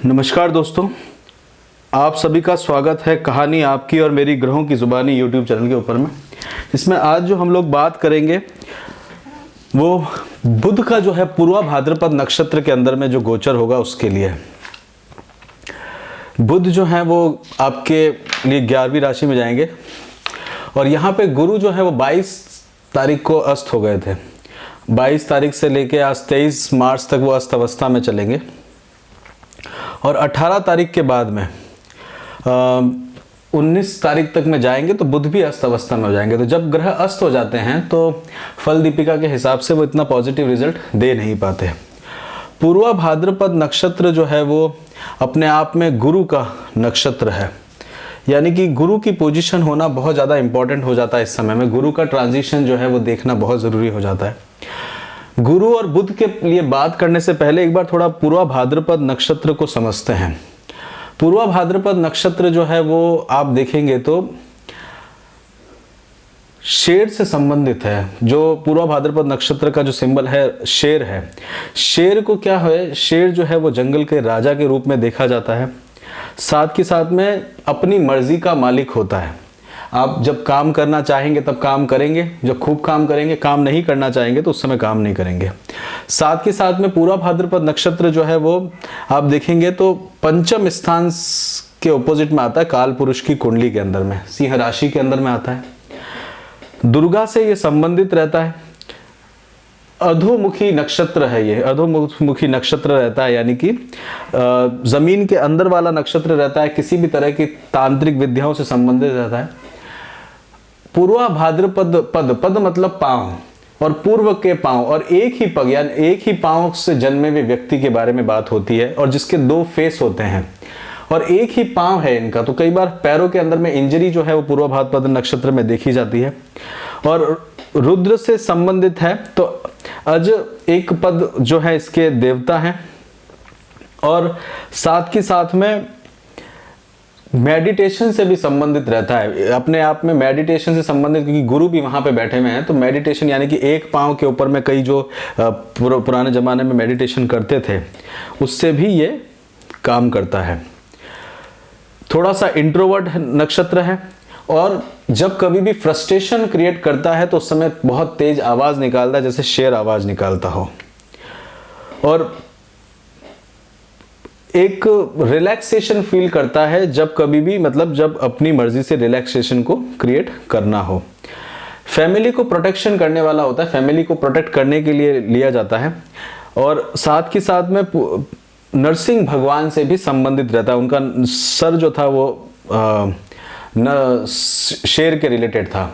नमस्कार दोस्तों, आप सभी का स्वागत है कहानी आपकी और मेरी ग्रहों की ज़ुबानी यूट्यूब चैनल के ऊपर में। इसमें आज जो हम लोग बात करेंगे वो बुध का जो है पूर्वा भाद्रपद नक्षत्र के अंदर में जो गोचर होगा उसके लिए। बुध जो है वो आपके लिए 11वीं राशि में जाएंगे और यहाँ पे गुरु जो है वो 22 तारीख को अस्त हो गए थे। 22 तारीख से लेके आज 23 मार्च तक वो अस्त अवस्था में चलेंगे और 18 तारीख के बाद में 19 तारीख तक में जाएंगे तो बुध भी अस्त अवस्था में हो जाएंगे। तो जब ग्रह अस्त हो जाते हैं तो फल दीपिका के हिसाब से वो इतना पॉजिटिव रिजल्ट दे नहीं पाते। पूर्वा भाद्रपद नक्षत्र जो है वो अपने आप में गुरु का नक्षत्र है, यानी कि गुरु की पोजीशन होना बहुत ज़्यादा इंपॉर्टेंट हो जाता है। इस समय में गुरु का ट्रांजिशन जो है वो देखना बहुत ज़रूरी हो जाता है। गुरु और बुध के लिए बात करने से पहले एक बार थोड़ा पूर्वा भाद्रपद नक्षत्र को समझते हैं। पूर्वा भाद्रपद नक्षत्र जो है वो आप देखेंगे तो शेर से संबंधित है। जो पूर्वा भाद्रपद नक्षत्र का जो सिंबल है शेर है। शेर को क्या है, शेर जो है वो जंगल के राजा के रूप में देखा जाता है। साथ के साथ में अपनी मर्जी का मालिक होता है। आप जब काम करना चाहेंगे तब काम करेंगे, जब खूब काम करेंगे, काम नहीं करना चाहेंगे तो उस समय काम नहीं करेंगे। साथ के साथ में पूर्वा भाद्रपद नक्षत्र जो है वो आप देखेंगे तो पंचम स्थान के ऑपोजिट में आता है, काल पुरुष की कुंडली के अंदर में, सिंह राशि के अंदर में आता है। दुर्गा से ये संबंधित रहता है। अधोमुखी नक्षत्र है, ये अधोमुखी नक्षत्र रहता है, यानी कि जमीन के अंदर वाला नक्षत्र रहता है। किसी भी तरह की तांत्रिक विद्याओं से संबंधित रहता है। पूर्वा भाद्रपद पद मतलब पांव और पूर्व के पांव और एक ही पग यानी एक ही पांव से जन्मे हुए व्यक्ति के बारे में बात होती है और जिसके दो फेस होते हैं और एक ही पांव है इनका। तो कई बार पैरों के अंदर में इंजरी जो है वो पूर्वा भाद्रपद नक्षत्र में देखी जाती है। और रुद्र से संबंधित है तो अज एक पद जो है इसके देवता हैं और साथ के साथ में मेडिटेशन से भी संबंधित रहता है। अपने आप में मेडिटेशन से संबंधित, क्योंकि गुरु भी वहां पे बैठे हुए हैं, तो मेडिटेशन यानी कि एक पांव के ऊपर में कई जो पुराने जमाने में मेडिटेशन करते थे उससे भी ये काम करता है। थोड़ा सा इंट्रोवर्ट नक्षत्र है और जब कभी भी फ्रस्ट्रेशन क्रिएट करता है तो उस समय बहुत तेज आवाज निकालता है, जैसे शेर आवाज निकालता हो। और एक रिलैक्सेशन फील करता है जब कभी भी, मतलब जब अपनी मर्जी से रिलैक्सेशन को क्रिएट करना हो। फैमिली को प्रोटेक्शन करने वाला होता है, फैमिली को प्रोटेक्ट करने के लिए लिया जाता है। और साथ के साथ में नरसिंह भगवान से भी संबंधित रहता है। उनका सर जो था वो शेर के रिलेटेड था।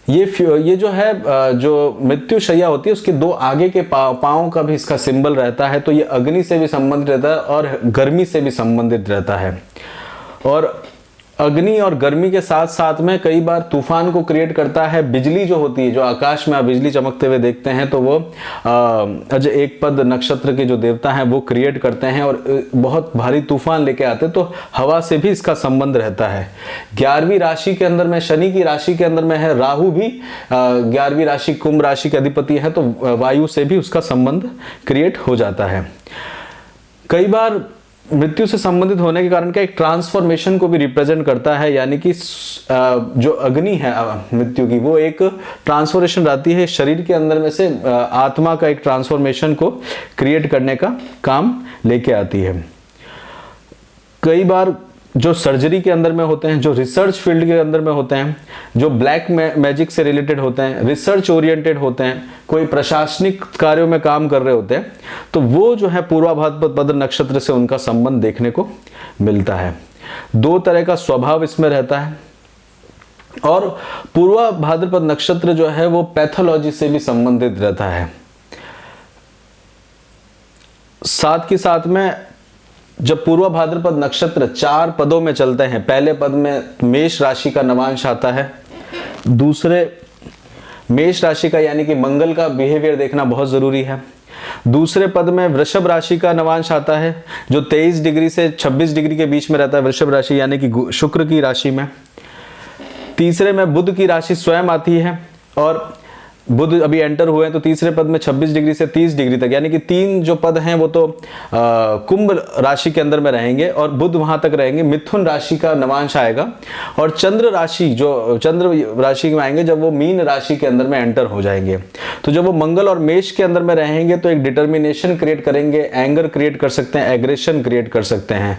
ये जो है जो मृत्यु शैया होती है उसके दो आगे के पाँव का भी इसका सिंबल रहता है। तो ये अग्नि से भी संबंधित रहता है और गर्मी से भी संबंधित रहता है। और अग्नि और गर्मी के साथ साथ में कई बार तूफान को क्रिएट करता है। बिजली जो होती है, जो आकाश में आप बिजली चमकते हुए देखते हैं, तो वो अज एक पद नक्षत्र के जो देवता हैं वो क्रिएट करते हैं और बहुत भारी तूफान लेके आते हैं। तो हवा से भी इसका संबंध रहता है। 11वीं राशि के अंदर में, शनि की राशि के अंदर में है राहु भी 11वीं राशि कुंभ राशि के अधिपति है, तो वायु से भी उसका संबंध क्रिएट हो जाता है। कई बार मृत्यु से संबंधित होने के कारण का एक ट्रांसफॉर्मेशन को भी रिप्रेजेंट करता है, यानी कि जो अग्नि है मृत्यु की, वो एक ट्रांसफॉर्मेशन रहती है शरीर के अंदर में से आत्मा का एक ट्रांसफॉर्मेशन को क्रिएट करने का काम लेके आती है। कई बार जो सर्जरी के अंदर में होते हैं, जो रिसर्च फील्ड के अंदर में होते हैं, जो ब्लैक मैजिक से रिलेटेड होते हैं, रिसर्च ओरिएंटेड होते हैं, कोई प्रशासनिक कार्यों में काम कर रहे होते हैं, तो वो जो है पूर्वा भाद्रपद नक्षत्र से उनका संबंध देखने को मिलता है। दो तरह का स्वभाव इसमें रहता है। और पूर्वा भाद्रपद नक्षत्र जो है वो पैथोलॉजी से भी संबंधित रहता है। साथ के साथ में जब पूर्वा भाद्रपद नक्षत्र 4 पदों में चलते हैं, पहले पद में मेष राशि का नवांश आता है, दूसरे मेष राशि का यानी कि मंगल का बिहेवियर देखना बहुत जरूरी है। दूसरे पद में वृषभ राशि का नवांश आता है जो 23 डिग्री से 26 डिग्री के बीच में रहता है, वृषभ राशि यानी कि शुक्र की राशि में। तीसरे में बुध की राशि स्वयं आती है और बुध अभी एंटर हुए हैं तो तीसरे पद में 26 डिग्री से 30 डिग्री तक, यानी कि 3 जो पद हैं वो तो कुंभ राशि के अंदर में रहेंगे और बुध वहां तक रहेंगे। मिथुन राशि का नवांश आएगा और चंद्र राशि में आएंगे जब वो मीन राशि के अंदर में एंटर हो जाएंगे। तो जब वो मंगल और मेष के अंदर में रहेंगे तो एक डिटर्मिनेशन क्रिएट करेंगे, एंगर क्रिएट कर सकते हैं, एग्रेशन क्रिएट कर सकते हैं,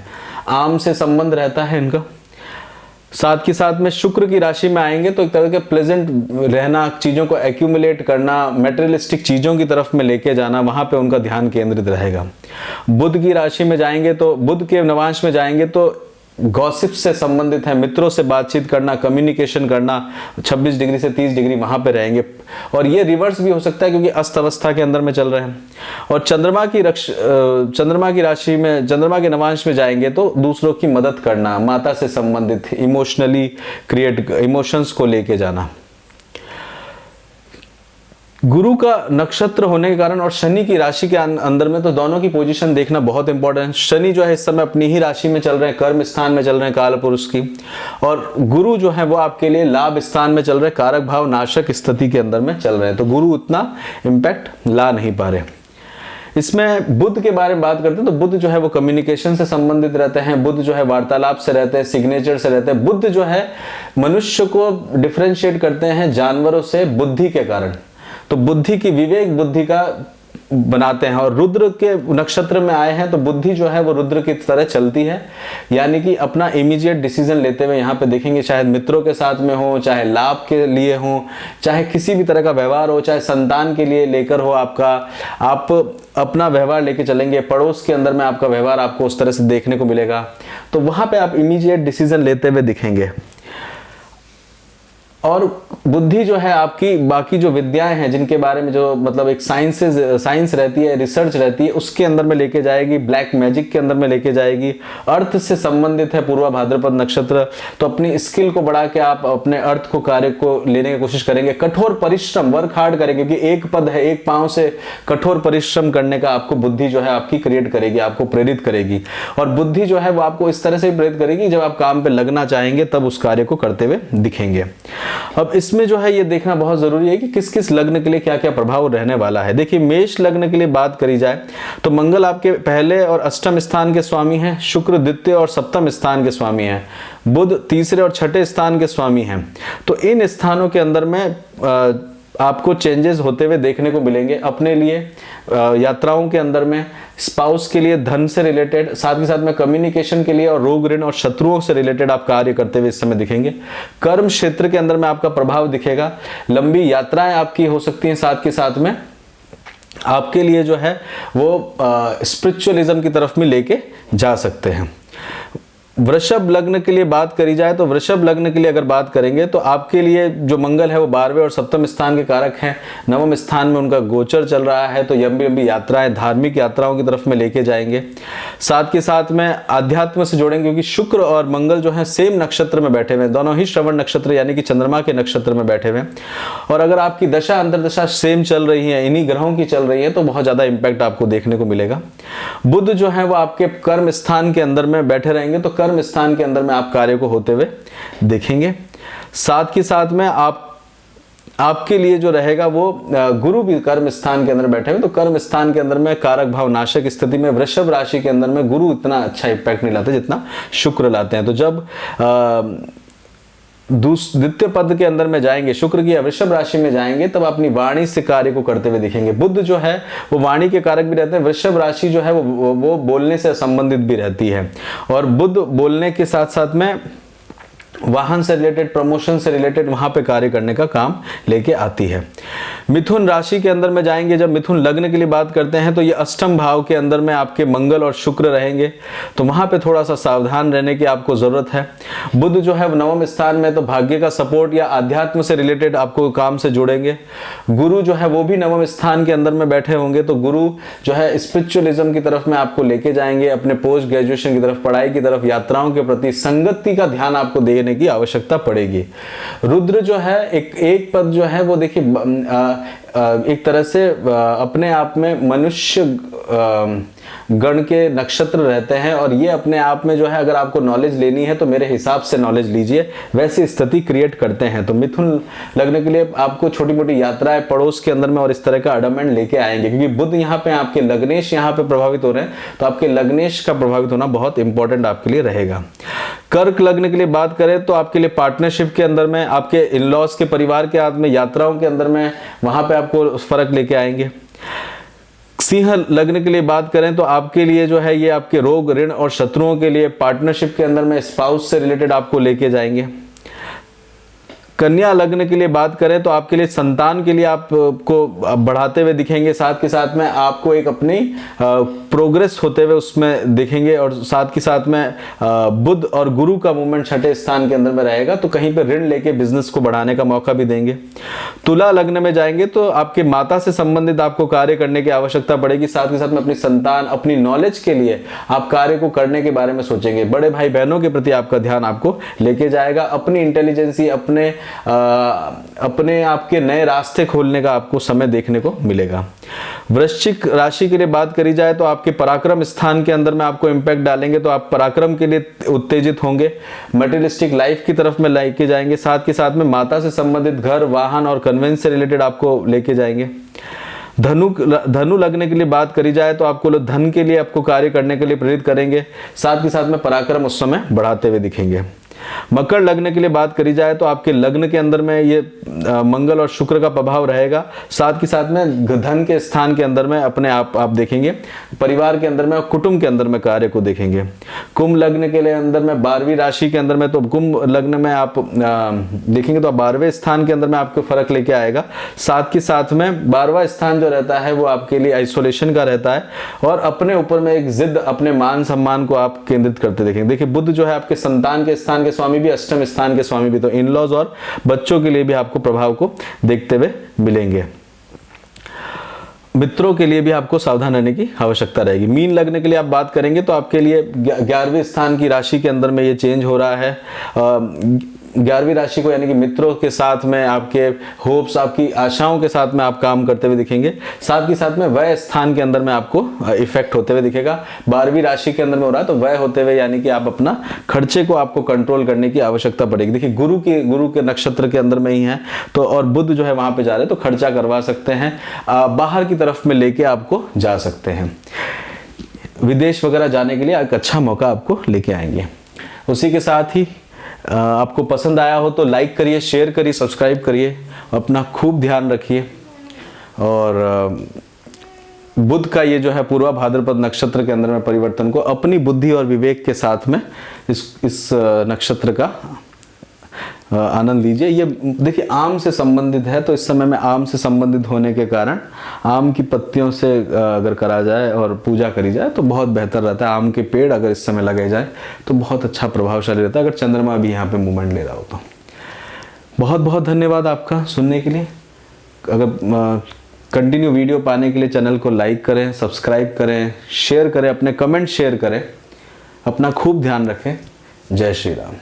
आम से संबंध रहता है इनका। साथ के साथ में शुक्र की राशि में आएंगे तो एक तरह के प्लेजेंट रहना, चीजों को एक्यूमुलेट करना, मटेरियलिस्टिक चीजों की तरफ में लेके जाना, वहां पे उनका ध्यान केंद्रित रहेगा। बुध की राशि में जाएंगे तो बुध के नवांश में जाएंगे तो गॉसिप से संबंधित है, मित्रों से बातचीत करना, कम्युनिकेशन करना, 26 डिग्री से 30 डिग्री वहां पे रहेंगे। और ये रिवर्स भी हो सकता है क्योंकि अस्त अवस्था के अंदर में चल रहे हैं। और चंद्रमा की राशि में, चंद्रमा के नवांश में जाएंगे तो दूसरों की मदद करना, माता से संबंधित इमोशनली इमोशंस को लेके जाना। गुरु का नक्षत्र होने के कारण और शनि की राशि के अंदर में तो दोनों की पोजीशन देखना बहुत इंपॉर्टेंट है। शनि जो है इस समय अपनी ही राशि में चल रहे हैं, कर्म स्थान में चल रहे हैं काल पुरुष की, और गुरु जो है वो आपके लिए लाभ स्थान में चल रहे हैं, कारक भाव नाशक स्थिति के अंदर में चल रहे हैं। तो गुरु उतना इम्पैक्ट ला नहीं पा रहे। इसमें बुध के बारे में बात करते हैं तो बुध जो है वो कम्युनिकेशन से संबंधित रहते हैं, बुध जो है वार्तालाप से रहते हैं, सिग्नेचर से रहते हैं। बुध जो है मनुष्य को डिफरेंशिएट करते हैं जानवरों से बुद्धि के कारण, तो बुद्धि की, विवेक बुद्धि का बनाते हैं। और रुद्र के नक्षत्र में आए हैं तो बुद्धि जो है वो रुद्र की तरह चलती है, यानी कि अपना इमीडिएट डिसीजन लेते हुए यहाँ पे देखेंगे, चाहे मित्रों के साथ में हो, चाहे लाभ के लिए हो, चाहे किसी भी तरह का व्यवहार हो, चाहे संतान के लिए लेकर हो आपका, आप अपना व्यवहार लेके चलेंगे। पड़ोस के अंदर में आपका व्यवहार आपको उस तरह से देखने को मिलेगा, तो वहां पे आप इमीडिएट डिसीजन लेते हुए दिखेंगे। और बुद्धि जो है आपकी बाकी जो विद्याएं हैं जिनके बारे में जो मतलब एक साइंस रहती है, रिसर्च रहती है, उसके अंदर में लेके जाएगी, ब्लैक मैजिक के अंदर में लेके जाएगी। अर्थ से संबंधित है पूर्वा भाद्रपद नक्षत्र, तो अपनी स्किल को बढ़ा के आप अपने अर्थ को, कार्य को लेने की कोशिश करेंगे। कठोर परिश्रम, वर्क हार्ड करेंगे, क्योंकि एक पद है, एक पांव से कठोर परिश्रम करने का आपको बुद्धि जो है आपकी क्रिएट करेगी, आपको प्रेरित करेगी। और बुद्धि जो है वो आपको इस तरह से प्रेरित करेगी, जब आप काम पे लगना चाहेंगे तब उस कार्य को करते हुए दिखेंगे। अब इसमें जो है ये देखना बहुत जरूरी है कि किस किस लग्न के लिए क्या क्या प्रभाव रहने वाला है। देखिए, मेष लग्न के लिए बात करी जाए तो मंगल आपके पहले और अष्टम स्थान के स्वामी हैं, शुक्र द्वितीय और सप्तम स्थान के स्वामी हैं, बुध तीसरे और छठे स्थान के स्वामी हैं। तो इन स्थानों के अंदर में आपको चेंजेस होते हुए देखने को मिलेंगे अपने लिए, यात्राओं के अंदर में, स्पाउस के लिए, धन से रिलेटेड, साथ ही साथ में कम्युनिकेशन के लिए, और रोग ऋण और शत्रुओं से रिलेटेड आप कार्य करते हुए इस समय दिखेंगे। कर्म क्षेत्र के अंदर में आपका प्रभाव दिखेगा, लंबी यात्राएं आपकी हो सकती हैं, साथ के साथ में आपके लिए जो है वो स्पिरिचुअलिज्म की तरफ में लेके जा सकते हैं। वृषभ लग्न के लिए बात करी जाए तो वृषभ लग्न के लिए अगर बात करेंगे तो आपके लिए जो मंगल है वो 12वें और सप्तम स्थान के कारक हैं, नवम स्थान में उनका गोचर चल रहा है, तो लंबी लंबी यात्राएं, धार्मिक यात्राओं की तरफ में लेके जाएंगे। साथ के साथ में आध्यात्म से जोड़ेंगे, क्योंकि शुक्र और मंगल जो है सेम नक्षत्र में बैठे हुए हैं, दोनों ही श्रवण नक्षत्र यानी कि चंद्रमा के नक्षत्र में बैठे हुए हैं। और अगर आपकी दशा अंतरदशा सेम चल रही है, इन्हीं ग्रहों की चल रही है, तो बहुत ज्यादा इंपैक्ट आपको देखने को मिलेगा। बुध जो है वो आपके कर्म स्थान के अंदर में बैठे रहेंगे, तो कर्म स्थान के अंदर में आप कार्य को होते हुए देखेंगे। साथ के साथ में आपके लिए जो रहेगा वो गुरु भी कर्म स्थान के अंदर बैठे हुए, तो कर्म स्थान के अंदर में कारक भाव नाशक स्थिति में वृषभ राशि के अंदर में गुरु इतना अच्छा इंपैक्ट नहीं लाते जितना शुक्र लाते हैं। तो जब द्वितीय पद के अंदर में जाएंगे, शुक्र की वृषभ राशि में जाएंगे, तब अपनी वाणी से कार्य को करते हुए दिखेंगे। बुध जो है वो वाणी के कारक भी रहते हैं, वृषभ राशि जो है वो बोलने से संबंधित भी रहती है, और बुध बोलने के साथ साथ में वाहन से रिलेटेड, प्रमोशन से रिलेटेड वहां पे कार्य करने का काम लेके आती है। मिथुन राशि के अंदर में जाएंगे, जब मिथुन लग्न के लिए बात करते हैं तो ये अष्टम भाव के अंदर में आपके मंगल और शुक्र रहेंगे, तो वहां पे थोड़ा सा सावधान रहने की आपको जरूरत है। बुध जो है नवम स्थान में, तो भाग्य का सपोर्ट या अध्यात्म से रिलेटेड आपको काम से जोड़ेंगे। गुरु जो है वो भी नवम स्थान के अंदर में बैठे होंगे, तो गुरु जो है स्पिरिचुअलिज्म की तरफ में आपको लेके जाएंगे, अपने पोस्ट ग्रेजुएशन की तरफ, पढ़ाई की तरफ, यात्राओं के प्रति, संगति का ध्यान आपको लेने की आवश्यकता पड़ेगी। रुद्र जो है एक पद जो है वो देखिए एक तरह से अपने आप में मनुष्य गण के नक्षत्र रहते हैं, और ये अपने आप में जो है अगर आपको नॉलेज लेनी है तो मेरे हिसाब से नॉलेज लीजिए, वैसी स्थिति क्रिएट करते हैं। तो मिथुन लग्न के लिए आपको छोटी मोटी यात्राएं पड़ोस के अंदर में और इस तरह का अडमेंट लेके आएंगे, क्योंकि बुध यहाँ पे आपके लग्नेश यहाँ पे प्रभावित हो रहे हैं, तो आपके लग्नेश का प्रभावित होना बहुत इंपॉर्टेंट आपके लिए रहेगा। कर्क लग्न के लिए बात करें तो आपके लिए पार्टनरशिप के अंदर में, आपके इन लॉज के परिवार के हाथ में, यात्राओं के अंदर में वहां पे आपको फर्क लेके आएंगे। सिंह लग्न के लिए बात करें तो आपके लिए जो है ये आपके रोग, ऋण और शत्रुओं के लिए पार्टनरशिप के अंदर में स्पाउस से रिलेटेड आपको लेके जाएंगे। कन्या लग्न के लिए बात करें तो आपके लिए संतान के लिए आपको बढ़ाते हुए दिखेंगे, साथ के साथ में आपको एक अपनी प्रोग्रेस होते हुए उसमें दिखेंगे, और साथ के साथ में बुध और गुरु का मूवमेंट छठे स्थान के अंदर में रहेगा, तो कहीं पे ऋण लेके बिजनेस को बढ़ाने का मौका भी देंगे। तुला लग्न में जाएंगे तो आपके माता से संबंधित आपको कार्य करने की आवश्यकता पड़ेगी, साथ के साथ में अपनी संतान, अपनी नॉलेज के लिए आप कार्य को करने के बारे में सोचेंगे। बड़े भाई बहनों के प्रति आपका ध्यान आपको लेके जाएगा, अपनी इंटेलिजेंसी, अपने आपके नए रास्ते खोलने का आपको समय देखने को मिलेगा। वृश्चिक राशि के लिए बात करी जाए तो आपके पराक्रम स्थान के अंदर में आपको इंपैक्ट डालेंगे, तो आप पराक्रम के लिए उत्तेजित होंगे, मटेरियलिस्टिक लाइफ की तरफ में लेके जाएंगे, साथ के साथ में माता से संबंधित घर, वाहन और कन्वेंस से रिलेटेड आपको लेके जाएंगे। धनु लग्न के लिए बात करी जाए तो आपको धन के लिए आपको कार्य करने के लिए प्रेरित करेंगे, साथ के साथ में पराक्रम उस समय बढ़ाते हुए दिखेंगे। मकर लग्न के लिए बात करी जाए तो आपके लग्न के अंदर में ये मंगल और शुक्र का प्रभाव रहेगा, साथ के साथ में धन के स्थान के अंदर में अपने आप देखेंगे, परिवार के अंदर में और कुटुंब के अंदर में कार्य को देखेंगे। कुंभ लग्न के लिए अंदर में 12वीं राशि के अंदर में, तो कुंभ लग्न में आप देखेंगे तो 12वें स्थान के अंदर में आपको फर्क लेके आएगा, साथ के साथ में 12वां स्थान जो रहता है वो आपके लिए आइसोलेशन का रहता है, और अपने ऊपर में एक जिद, अपने मान सम्मान को आप केंद्रित करते देखेंगे। देखिए बुध जो है आपके संतान के स्थान के स्वामी भी, अष्टम स्थान के स्वामी भी, तो इन लॉज और बच्चों के लिए भी आपको प्रभाव को देखते हुए मिलेंगे। मित्रों के लिए भी आपको सावधान रहने की आवश्यकता रहेगी। मीन लग्न के लिए आप बात करेंगे तो आपके लिए 11वें स्थान की राशि के अंदर में ये चेंज हो रहा है। 11वीं राशि को यानी कि मित्रों के साथ में आपके होप्स, आपकी आशाओं के साथ में आप काम करते हुए दिखेंगे, साथ के साथ में वह स्थान के अंदर में आपको इफेक्ट होते हुए दिखेगा। 12वीं राशि के अंदर में हो रहा है तो वह होते हुए यानी कि आप अपना खर्चे को आपको कंट्रोल करने की आवश्यकता पड़ेगी। देखिए गुरु के नक्षत्र के अंदर में ही है, तो और बुध जो है वहां पे जा रहे हैं तो खर्चा करवा सकते हैं, बाहर की तरफ में लेके आपको जा सकते हैं, विदेश वगैरह जाने के लिए एक अच्छा मौका आपको लेके आएंगे। उसी के साथ ही आपको पसंद आया हो तो लाइक करिए, शेयर करिए, सब्सक्राइब करिए, अपना खूब ध्यान रखिए। और बुध का ये जो है पूर्वा भाद्रपद नक्षत्र के अंदर में परिवर्तन को अपनी बुद्धि और विवेक के साथ में इस नक्षत्र का आनंद लीजिए। ये देखिए आम से संबंधित है, तो इस समय में आम से संबंधित होने के कारण आम की पत्तियों से अगर करा जाए और पूजा करी जाए तो बहुत बेहतर रहता है। आम के पेड़ अगर इस समय लगाए जाए तो बहुत अच्छा प्रभावशाली रहता है, अगर चंद्रमा भी यहाँ पे मूवमेंट ले रहा हो तो। बहुत बहुत धन्यवाद आपका सुनने के लिए। अगर कंटिन्यू वीडियो पाने के लिए चैनल को लाइक करें, सब्सक्राइब करें, शेयर करें, अपने कमेंट शेयर करें। अपना खूब ध्यान रखें। जय श्री राम।